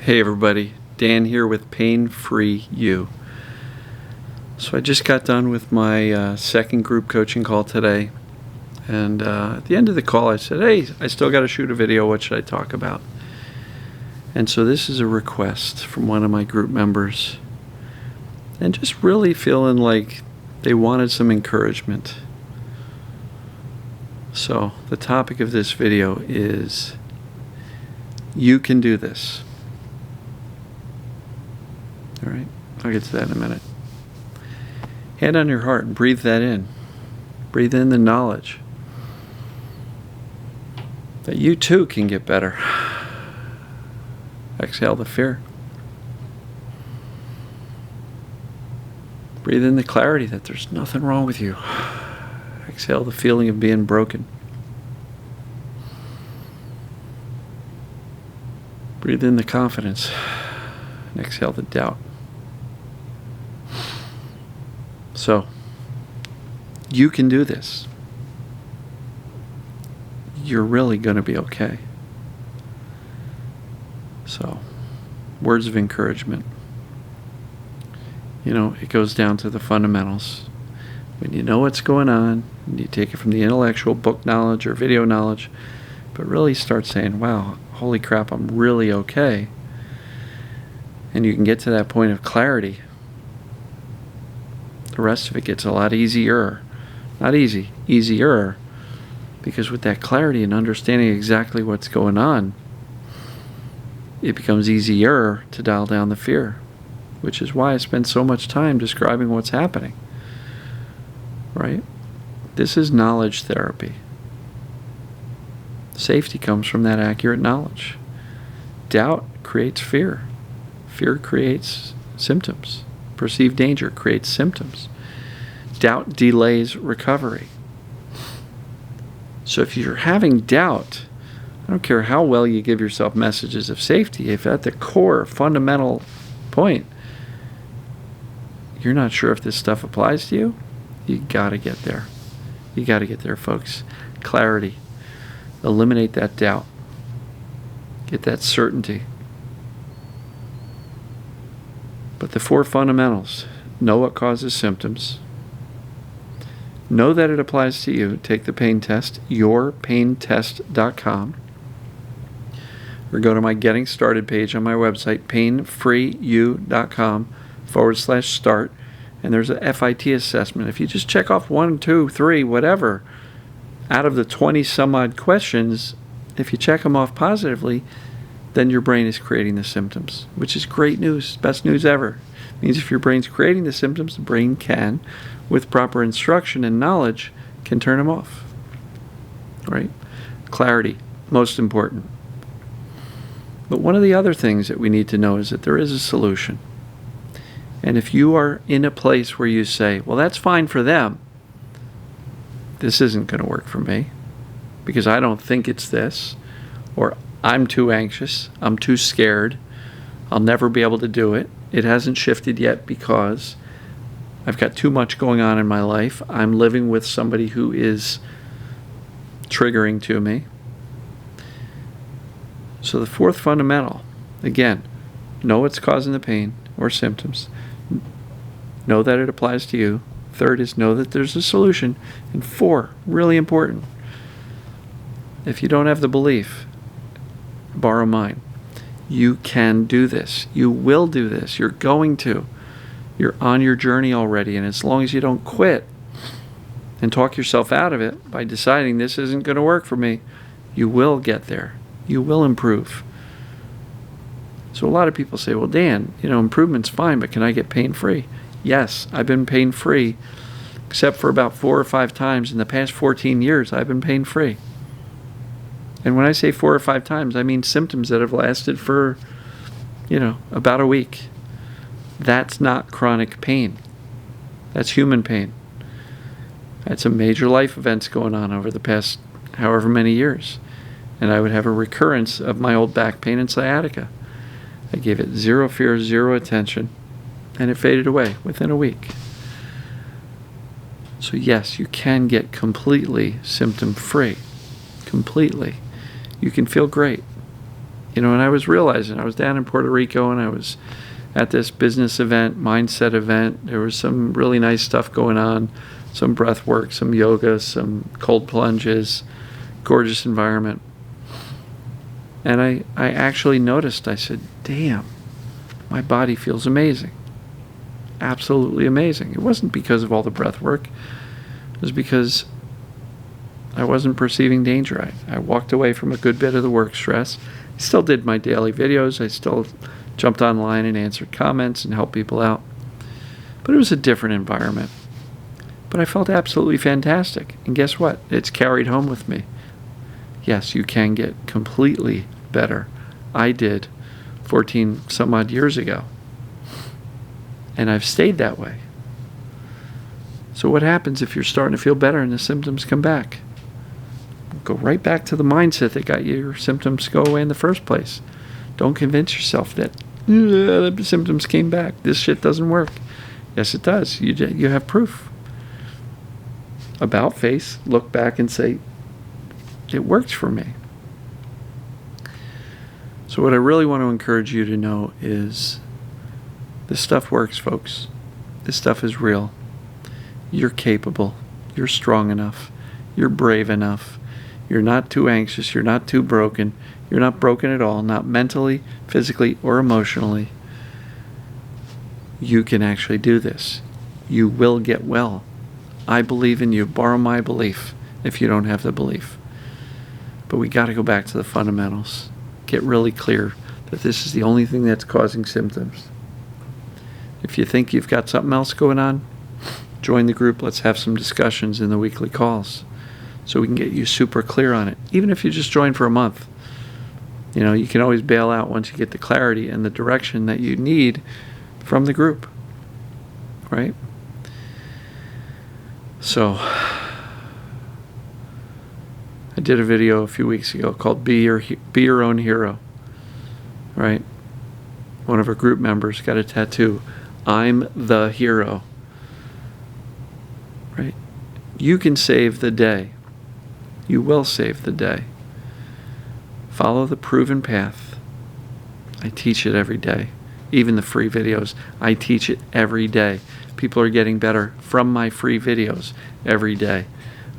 Hey everybody, Dan here with Pain Free You. So I just got done with my second group coaching call today, and at the end of the call I said, hey, I still got to shoot a video, what should I talk about? And so this is a request from one of my group members, and just really feeling like they wanted some encouragement. So the topic of this video is, you can do this. All right, I'll get to that in a minute. Hand on your heart and breathe that in. Breathe in the knowledge that you too can get better. Exhale the fear. Breathe in the clarity that there's nothing wrong with you. Exhale the feeling of being broken. Breathe in the confidence. And exhale the doubt. So, you can do this. You're really going to be okay. So, words of encouragement. You know, it goes down to the fundamentals. When you know what's going on, and you take it from the intellectual book knowledge or video knowledge, but really start saying, wow, holy crap, I'm really okay. And you can get to that point of clarity. The rest of it gets a lot easier. Not easy, easier. Because with that clarity and understanding exactly what's going on, it becomes easier to dial down the fear. Which is why I spend so much time describing what's happening. Right? This is knowledge therapy. Safety comes from that accurate knowledge. Doubt creates fear. Fear creates symptoms. Perceived danger creates symptoms. Doubt delays recovery. So if you're having doubt, I don't care how well you give yourself messages of safety, if at the core, fundamental point, you're not sure if this stuff applies to you, you gotta get there. You gotta get there, folks. Clarity. Eliminate that doubt. Get that certainty. But the four fundamentals: know what causes symptoms, know that it applies to you. Take the pain test, yourpaintest.com, or go to my Getting Started page on my website, painfreeyou.com/start, and there's a FIT assessment. If you just check off 1, 2, 3, whatever, out of the 20 some odd questions, if you check them off positively, then your brain is creating the symptoms, which is great news, best news ever. It means if your brain's creating the symptoms, the brain can, with proper instruction and knowledge, can turn them off. Right? Clarity, most important. But one of the other things that we need to know is that there is a solution. And if you are in a place where you say, well, that's fine for them, this isn't going to work for me, because I don't think it's this, or I'm too anxious, I'm too scared, I'll never be able to do it, it hasn't shifted yet because I've got too much going on in my life, I'm living with somebody who is triggering to me. So the fourth fundamental, again, know what's causing the pain or symptoms, know that it applies to you. Third is know that there's a solution. And 4, really important, if you don't have the belief, borrow mine. You can do this. You will do this. You're going to. You're on your journey already. And as long as you don't quit and talk yourself out of it by deciding this isn't going to work for me, you will get there. You will improve. So a lot of people say, well, Dan, improvement's fine, but can I get pain-free? Yes, I've been pain-free, except for about 4 or 5 times in the past 14 years, I've been pain-free. And when I say 4 or 5 times, I mean symptoms that have lasted for, about a week. That's not chronic pain. That's human pain. I had some major life events going on over the past however many years. And I would have a recurrence of my old back pain and sciatica. I gave it 0 fear, 0 attention, and it faded away within a week. So yes, you can get completely symptom-free. Completely. You can feel great. And I was realizing, I was down in Puerto Rico and I was at this business event, mindset event. There was some really nice stuff going on, some breath work, some yoga, some cold plunges, gorgeous environment. And I actually noticed, I said, damn, my body feels amazing. Absolutely amazing. It wasn't because of all the breath work. It was because I wasn't perceiving danger. I walked away from a good bit of the work stress. I still did my daily videos. I still jumped online and answered comments and helped people out. But it was a different environment. But I felt absolutely fantastic. And guess what? It's carried home with me. Yes, you can get completely better. I did 14 some odd years ago. And I've stayed that way. So what happens if you're starting to feel better and the symptoms come back? Go right back to the mindset that got your symptoms to go away in the first place. Don't convince yourself that the symptoms came back. This shit doesn't work. Yes, it does. You have proof. About face, look back and say, it works for me. So what I really want to encourage you to know is this stuff works, folks. This stuff is real. You're capable. You're strong enough. You're brave enough. You're not too anxious. You're not too broken. You're not broken at all, not mentally, physically, or emotionally. You can actually do this. You will get well. I believe in you. Borrow my belief if you don't have the belief. But we got to go back to the fundamentals. Get really clear that this is the only thing that's causing symptoms. If you think you've got something else going on, join the group. Let's have some discussions in the weekly calls so we can get you super clear on it. Even if you just join for a month, you can always bail out once you get the clarity and the direction that you need from the group, right? So I did a video a few weeks ago called Be Your Own Hero, right? One of our group members got a tattoo. I'm the hero, right? You can save the day. You will save the day. Follow the proven path. I teach it every day. Even the free videos, I teach it every day. People are getting better from my free videos every day.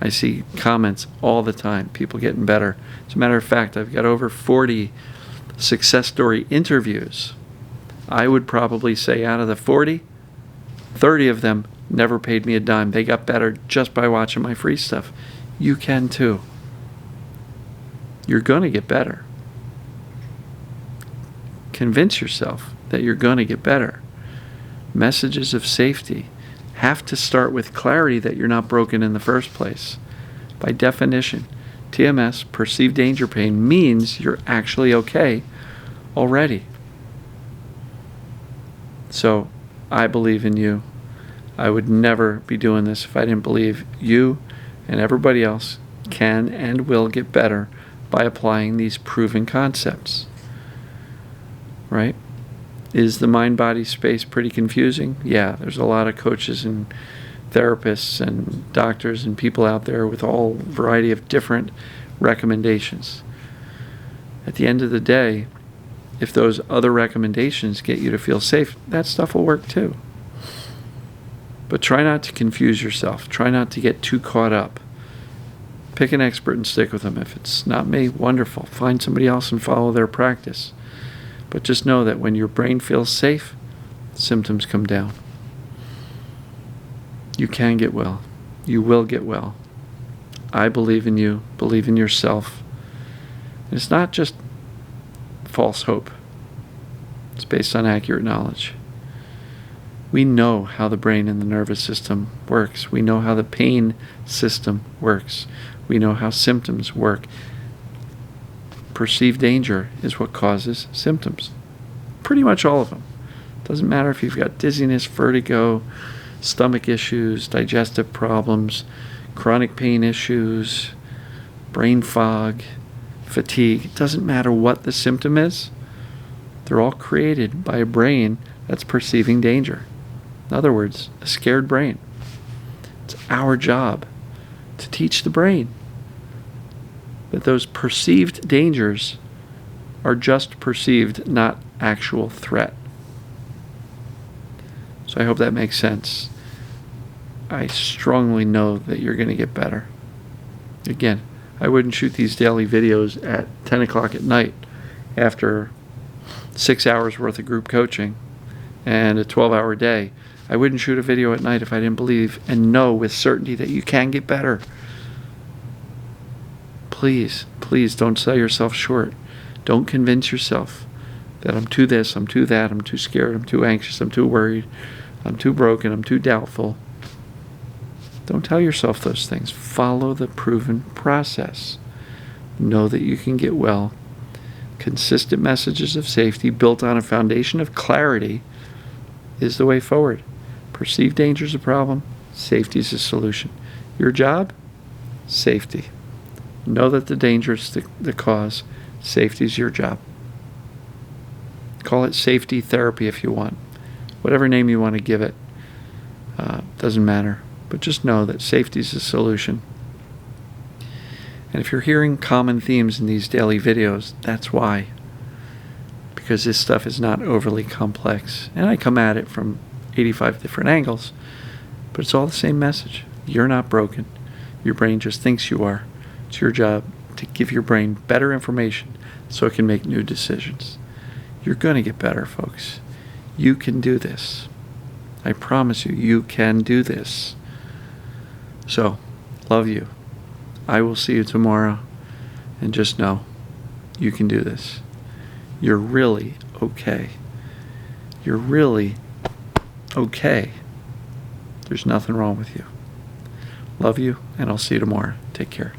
I see comments all the time, people getting better. As a matter of fact, I've got over 40 success story interviews. I would probably say out of the 40, 30 of them never paid me a dime. They got better just by watching my free stuff. You can too. You're going to get better. Convince yourself that you're going to get better. Messages of safety have to start with clarity that you're not broken in the first place. By definition, TMS, perceived danger pain, means you're actually okay already. So, I believe in you. I would never be doing this if I didn't believe you and everybody else can and will get better by applying these proven concepts. Right? Is the mind-body space pretty confusing? Yeah, there's a lot of coaches and therapists and doctors and people out there with all variety of different recommendations. At the end of the day, if those other recommendations get you to feel safe, that stuff will work too. But try not to confuse yourself. Try not to get too caught up. Pick an expert and stick with them. If it's not me, wonderful. Find somebody else and follow their practice. But just know that when your brain feels safe, symptoms come down. You can get well. You will get well. I believe in you. Believe in yourself. And it's not just false hope. It's based on accurate knowledge. We know how the brain and the nervous system works. We know how the pain system works. We know how symptoms work. Perceived danger is what causes symptoms. Pretty much all of them. Doesn't matter if you've got dizziness, vertigo, stomach issues, digestive problems, chronic pain issues, brain fog, fatigue. It doesn't matter what the symptom is. They're all created by a brain that's perceiving danger. In other words, a scared brain. It's our job to teach the brain that those perceived dangers are just perceived, not actual threat. So I hope that makes sense. I strongly know that you're going to get better. Again, I wouldn't shoot these daily videos at 10 o'clock at night after 6 hours worth of group coaching and a 12-hour day. I wouldn't shoot a video at night if I didn't believe and know with certainty that you can get better. Please, please don't sell yourself short. Don't convince yourself that I'm too this, I'm too that, I'm too scared, I'm too anxious, I'm too worried, I'm too broken, I'm too doubtful. Don't tell yourself those things. Follow the proven process. Know that you can get well. Consistent messages of safety built on a foundation of clarity is the way forward. Perceived danger is a problem. Safety is a solution. Your job? Safety. Know that the danger is the cause. Safety is your job. Call it safety therapy if you want. Whatever name you want to give it. Doesn't matter. But just know that safety is the solution. And if you're hearing common themes in these daily videos, that's why. Because this stuff is not overly complex. And I come at it from 85 different angles. But it's all the same message. You're not broken. Your brain just thinks you are. It's your job to give your brain better information so it can make new decisions. You're going to get better, folks. You can do this. I promise you, you can do this. So, love you. I will see you tomorrow. And just know, you can do this. You're really okay. You're really okay. There's nothing wrong with you. Love you, and I'll see you tomorrow. Take care.